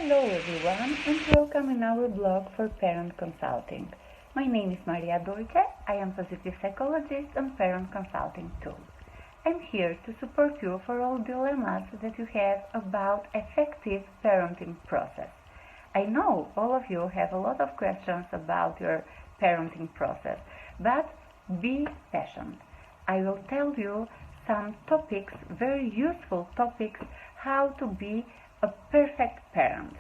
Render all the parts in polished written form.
Hello everyone and welcome in our blog for parent consulting. My name is Dojçe. I am positive psychologist and parent consulting too. I'm here to support you for all dilemmas that you have about effective parenting process. I know all of you have a lot of questions about your parenting process, but be patient. I will tell you some topics, very useful topics, how to be a perfect parent.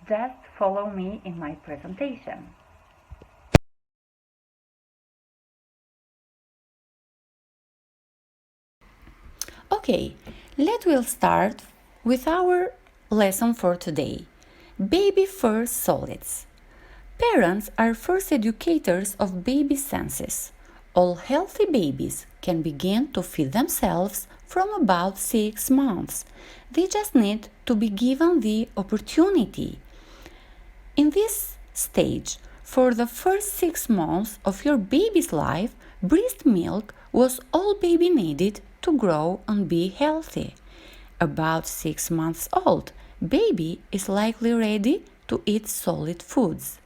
Just follow me in my presentation. Okay, we'll start with our lesson for today. Baby first solids. Parents are first educators of baby senses. All healthy babies can begin to feed themselves from about 6 months. They just need to be given the opportunity. In this stage, for the first 6 months of your baby's life, breast milk was all baby needed to grow and be healthy. About 6 months old, baby is likely ready to eat solid foods.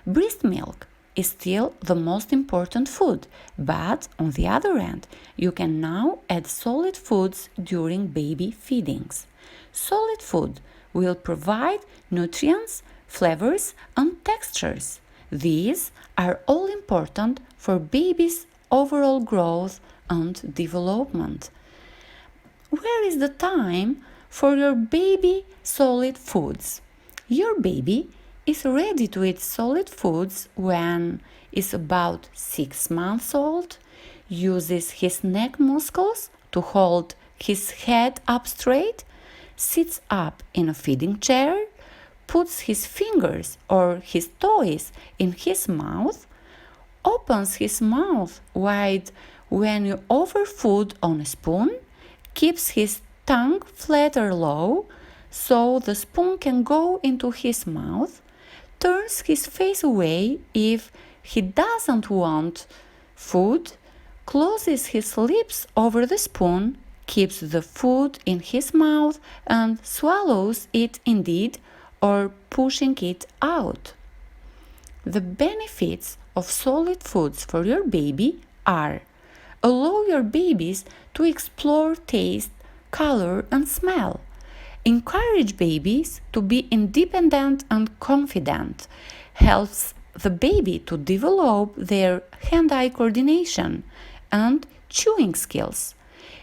Breast milk is still the most important food, but on the other hand, you can now add solid foods during baby feedings. Solid food will provide nutrients, flavors, and textures. These are all important for baby's overall growth and development. Where is the time for your baby solid foods? Your baby is ready to eat solid foods when is about 6 months old, uses his neck muscles to hold his head up straight, sits up in a feeding chair, puts his fingers or his toys in his mouth, opens his mouth wide when you offer food on a spoon, keeps his tongue flat or low so the spoon can go into his mouth, turns his face away if he doesn't want food, closes his lips over the spoon, keeps the food in his mouth and swallows it indeed or pushing it out. The benefits of solid foods for your baby are: allow your babies to explore taste, color, and smell. Encourage babies to be independent and confident. Helps the baby to develop their hand-eye coordination and chewing skills.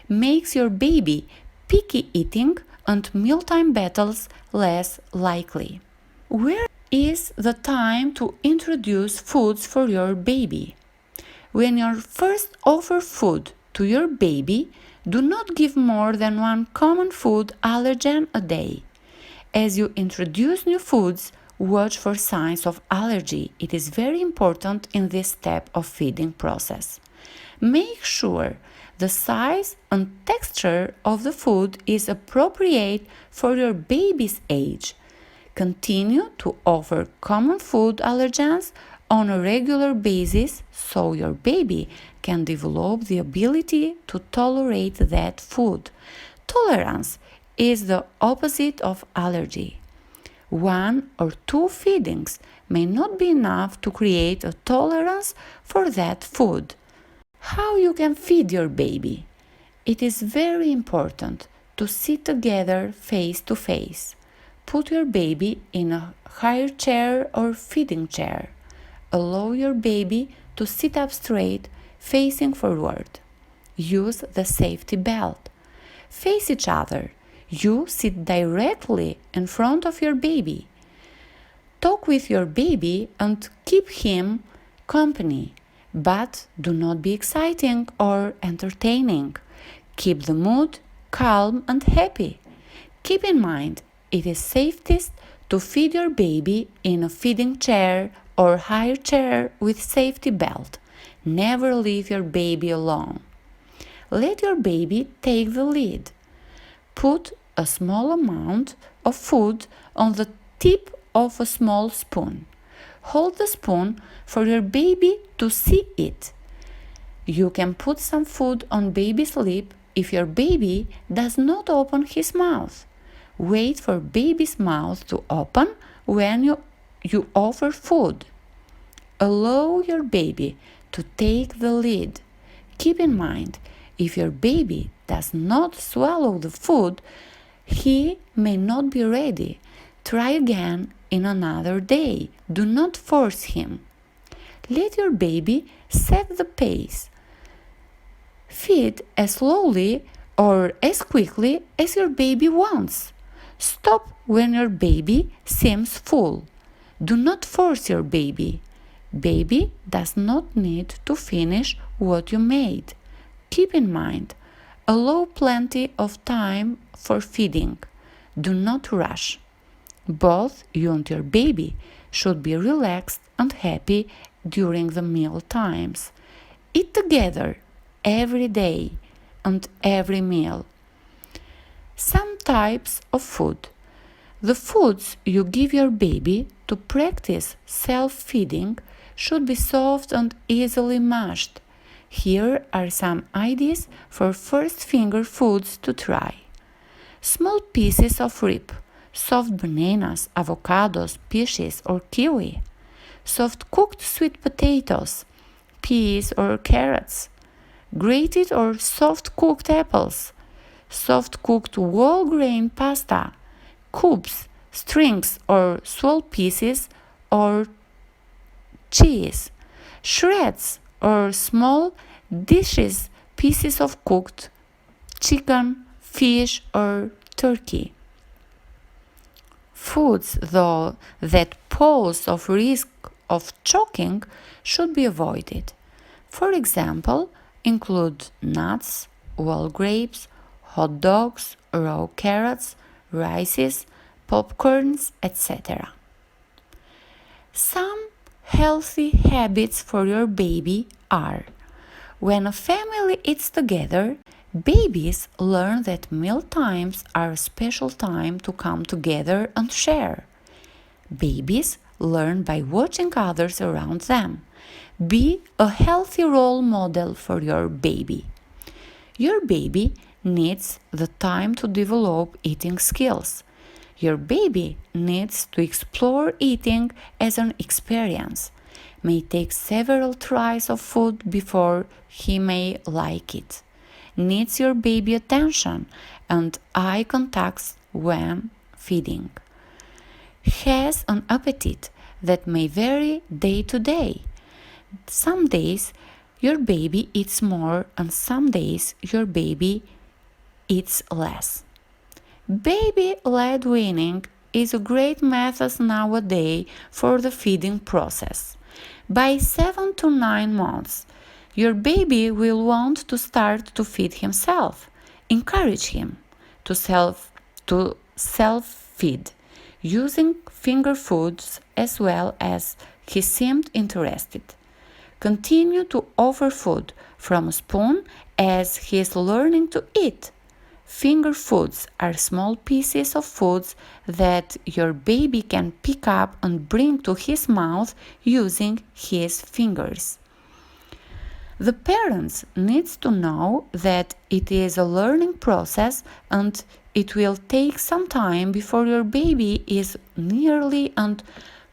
Makes your baby picky eating and mealtime battles less likely. Where is the time to introduce foods for your baby? When you first offer food to your baby, do not give more than one common food allergen a day. As you introduce new foods, watch for signs of allergy. It is very important in this step of feeding process. Make sure the size and texture of the food is appropriate for your baby's age. Continue to offer common food allergens on a regular basis so your baby can develop the ability to tolerate that food. Tolerance is the opposite of allergy. 1 or 2 feedings may not be enough to create a tolerance for that food. How you can feed your baby? It is very important to sit together face to face. Put your baby in a higher chair or feeding chair. Allow your baby to sit up straight, facing forward. Use the safety belt. Face each other. You sit directly in front of your baby. Talk with your baby and keep him company, but do not be exciting or entertaining. Keep the mood calm and happy. Keep in mind, it is safest to feed your baby in a feeding chair or higher chair with safety belt. Never leave your baby alone. Let your baby take the lead. Put a small amount of food on the tip of a small spoon. Hold the spoon for your baby to see it. You can put some food on baby's lip if your baby does not open his mouth. Wait for baby's mouth to open when you offer food. Allow your baby to take the lead. Keep in mind, if your baby does not swallow the food, he may not be ready. Try again in another day. Do not force him. Let your baby set the pace. Feed as slowly or as quickly as your baby wants. Stop when your baby seems full. Do not force your baby. Baby does not need to finish what you made. Keep in mind, allow plenty of time for feeding. Do not rush. Both you and your baby should be relaxed and happy during the meal times. Eat together every day and every meal. Some types of food. The foods you give your baby to practice self-feeding should be soft and easily mashed. Here are some ideas for first finger foods to try. Small pieces of rib, soft bananas, avocados, peaches or kiwi, soft cooked sweet potatoes, peas or carrots, grated or soft cooked apples, soft cooked whole grain pasta, cubes, strings or small pieces or cheese, shreds or small dishes, pieces of cooked chicken, fish or turkey. Foods, though, that pose a risk of choking should be avoided. For example, include nuts, whole grapes, hot dogs, raw carrots, rices, popcorns, etc. Some healthy habits for your baby are: when a family eats together, babies learn that meal times are a special time to come together and share. Babies learn by watching others around them. Be a healthy role model for your baby. Your baby needs the time to develop eating skills. Your baby needs to explore eating as an experience. May take several tries of food before he may like it. Needs your baby attention and eye contact when feeding. Has an appetite that may vary day to day. Some days your baby eats more and some days your baby eats less. Baby-led weaning is a great method nowadays for the feeding process. By 7 to 9 months, your baby will want to start to feed himself. Encourage him to self-feed, using finger foods as well as he seemed interested. Continue to offer food from a spoon as he is learning to eat. Finger foods are small pieces of foods that your baby can pick up and bring to his mouth using his fingers. The parents need to know that it is a learning process and it will take some time before your baby is nearly and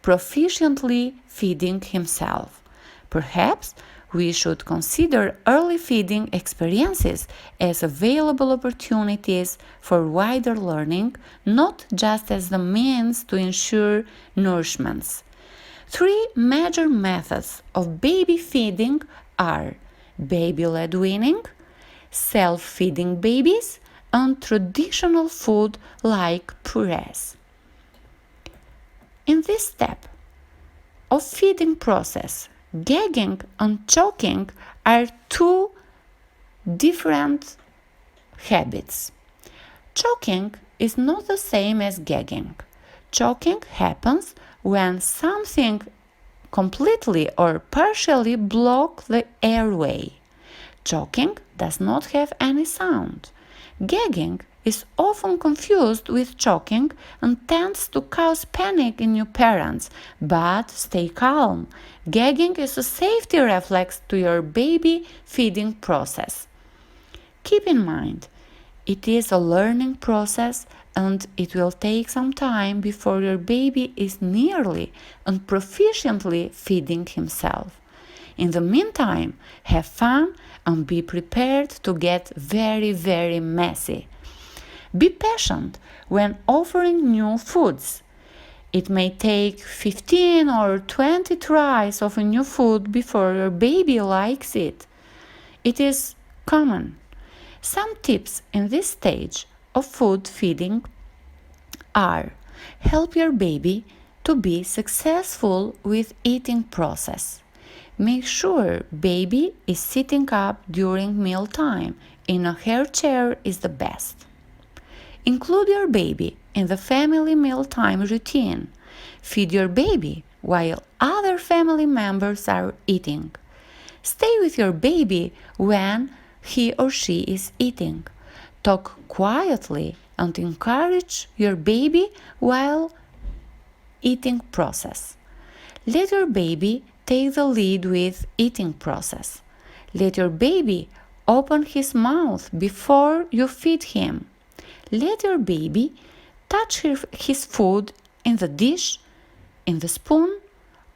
proficiently feeding himself. Perhaps we should consider early feeding experiences as available opportunities for wider learning, not just as the means to ensure nourishment. 3 major methods of baby feeding are baby-led weaning, self-feeding babies, and traditional food like purees. In this step of feeding process, gagging and choking are 2 different habits. Choking is not the same as gagging. Choking happens when something completely or partially blocks the airway. Choking does not have any sound. Gagging is often confused with choking and tends to cause panic in new parents, but stay calm. Gagging is a safety reflex to your baby feeding process. Keep in mind, It is a learning process and it will take some time before your baby is nearly and proficiently feeding himself. In the meantime, have fun and be prepared to get very, very messy. Be patient when offering new foods. It may take 15 or 20 tries of a new food before your baby likes it. It is common. Some tips in this stage of food feeding are: help your baby to be successful with eating process. Make sure baby is sitting up during mealtime. In a hair chair is the best. Include your baby in the family mealtime routine. Feed your baby while other family members are eating. Stay with your baby when he or she is eating. Talk quietly and encourage your baby while eating process. Let your baby take the lead with eating process. Let your baby open his mouth before you feed him. Let your baby touch his food in the dish, in the spoon,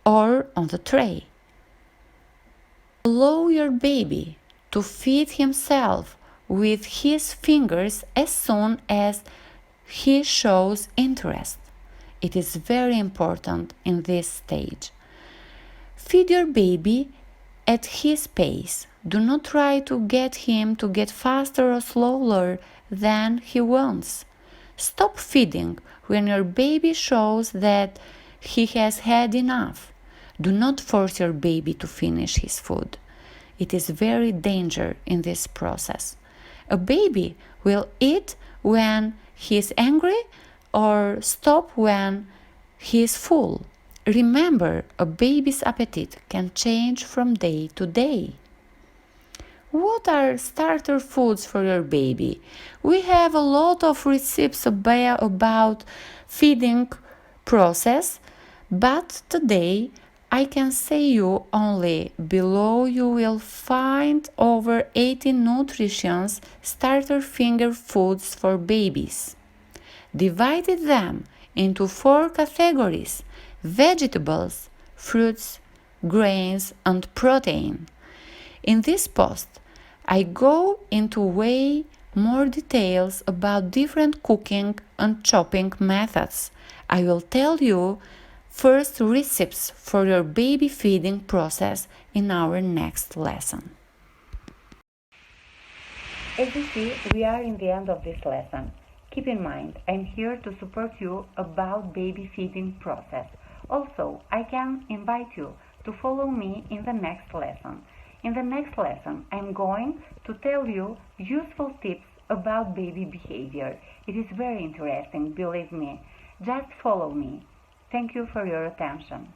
or on the tray. Allow your baby to feed himself with his fingers as soon as he shows interest. It is very important in this stage. Feed your baby at his pace. Do not try to get him to get faster or slower than he wants. Stop feeding when your baby shows that he has had enough. Do not force your baby to finish his food. It is very dangerous in this process. A baby will eat when he is angry or stop when he is full. Remember, a baby's appetite can change from day to day. What are starter foods for your baby? We have a lot of recipes about feeding process, but today I can say you only below you will find over 80 nutritious starter finger foods for babies. Divided them into 4 categories: vegetables, fruits, grains, and protein. In this post, I go into way more details about different cooking and chopping methods. I will tell you first recipes for your baby feeding process in our next lesson. As you see, we are in the end of this lesson. Keep in mind, I'm here to support you about baby feeding process. Also, I can invite you to follow me in the next lesson. In the next lesson, I'm going to tell you useful tips about baby behavior. It is very interesting, believe me. Just follow me. Thank you for your attention.